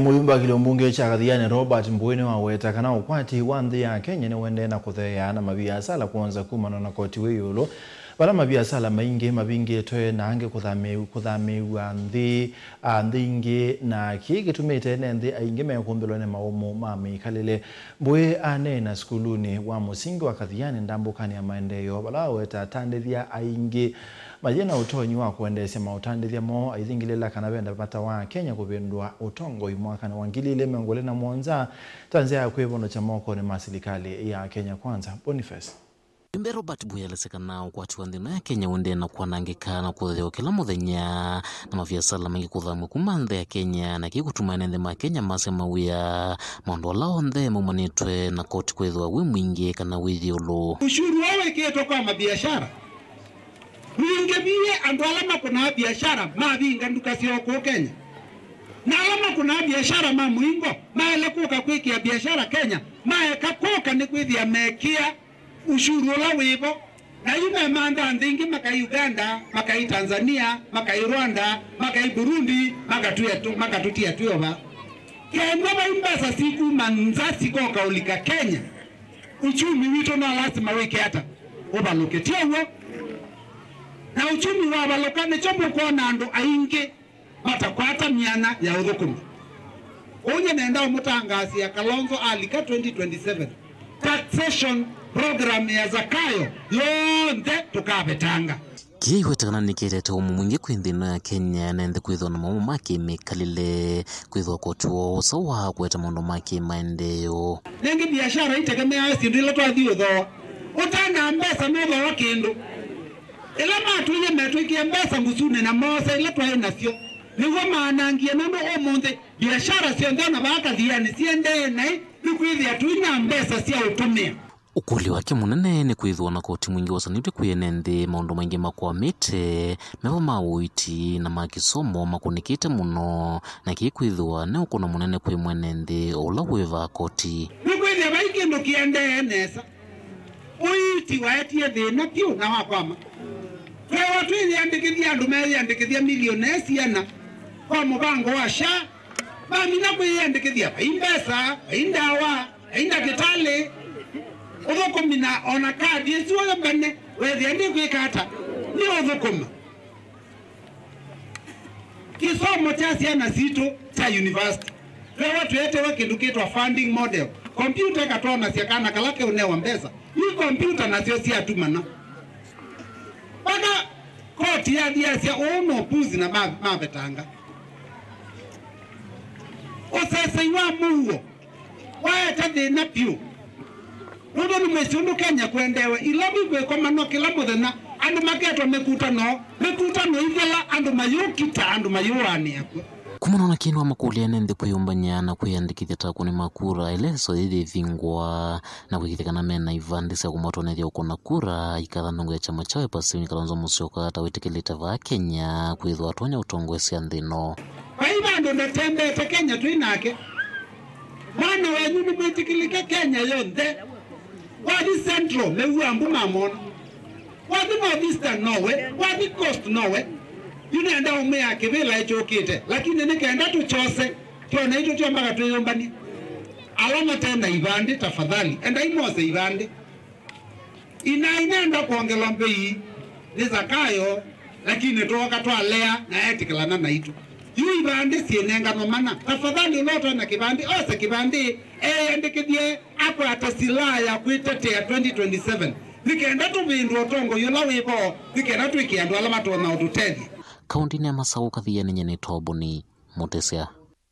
Muyumba kilombunge cha Kathiani Robert Mboweni waweta kana ukwati wa nthi ya Kenya ni wende na kutheana mabiasala kuanza kumana na koti wiyulo bala mabiasala maingi mabingi toe na ange kuthamiwa nthi ingi na kiki tumite nthi aingi mekumbelwa ne maumu mami kalile Mbowe anena skuluni wa musingi wa Kathiani ndambukani ya maendeleo bala weta tandithia aingi majena utonyi wa kuendesha mautandithia mo aithingilela kana benda bata wa Kenya kubendwa utongo imwaka na wangilile mengole na mwanza Tanzania kwevono cha moko ni masilikali ya Kenya Kwanza. Boniface Mbe Robert Mbowe alesekana ukwati wa nthina ya Kenya wende na kwanangikana kutheo kila muthenya na mabiasala mengi kuthamwa kuma nthi ya Kenya na kigutumana nthi ma Kenya masema wia maundu ala onthe maumanitwe na koti kwithwa wi mwingi kana withiulu. Ushuru wawe kieto kwa mabiashara Mwingebie andu alama kuna biashara mabinga nduka sio kwa Kenya. Na alama kuna biashara muingo maele kuka kwikia biashara Kenya maeka kuka ni kwithia mekia ushuru la wivo na yume manda ndingi makai Uganda makai Tanzania makai Rwanda makai Burundi makatutia tuyoba Kenya baimbasa siku manzasi kwa kaulika Kenya uchumi wito na lazima weke hata obaloketio na uchumi wa balokane chomo kwa nando aingi matakwata miana ya uthukumi. Onye nenda umutangasi ya Kalonzo alika 2027 taxation program ya Zakayo yonde tukabetanga. Kia iwetakana nikirete umu mwingi kwinthino ya Kenya na nthi kwithwa na maumu maki mikalile kwithwa kotuo sawa kweta maundu maki maendeleo. Nengi biashara itegemea sindu ila twathiu tho utanga mbesa no wa kindu ila matuye metwikia mbesa ngusune na mose ila twae nasio nigo maanangia nondo omonde biashara cionthe na Kathiani ciende nai nikwithia tuina mbesa cia utumia. Ukuli wake munene ni kwithwa na koti mwingi wasanitwe kwiyene nthi maundu maingi makwamite meva mawuiti na makisomo makunikite muno na kikwithwa ne ukuna munene kwi mwene nthi ula wiva koti nikwithia baikindu kiende nesa uiti waetie thina piu na wakwama kwa watu ili andikithia andu andikithia milionesi yana kwa mubango wa SHA mamina kuiandikithia imbesa indawa indagitali uthukumi ona kadi isi wala mbane wethi andi kwikata ni uthukuma kisomo cha ciana zitu cha university kwa watu yetewa kindu kitwa funding model computer katona ciakana kalake unewa mbesa ni computer nasio ciatumana baka koti ya cia uno puzi na mabetanga osese wa muo waeta thina piu nudo ni mwesundu Kenya kwendewe ilabi kwe kwa mano kila muthenya andu maketo mekutano igala andu mayukita andu mayuani yakwe kumana na kinu wa makuliane nthi kwiyumbanya na kwiyandikithia takuni makura eleso ithi vingwa na kwikithikana mena ivandi cia kumatonethia ukona kura ikathanungu ya chama chawe Pasini Kalonzo Musyoka tawitikilite va Kenya kwithwa atonya utongwe cia nthino kwa hivyo ando natembete Kenya tuinake mwana wenyu ni mwitikilike Kenya yonthe wadi Central mewu ambu mamona wadi Northeastern nowe wadi Coast nowe yunenda ume yake vila ichokite lakini nikaenda tuchose tuona ito tuambaga tuyombani alama tena ivandi tafadhali enda imose ivandi inaenda kuongela mbei ni Zakayo lakini toka twalea na etikalana na itu yu ivandi sienenga nomana tafadhali uloto na kibandi ose kibandi andikithie hapo atasila ya kuitetea 2027 nikaenda tuvindu otongo yula wipo nikaenda tuikiandu alama tuona ututethi kaunti ya Masau Kathiani nyene Toboni Mutesya.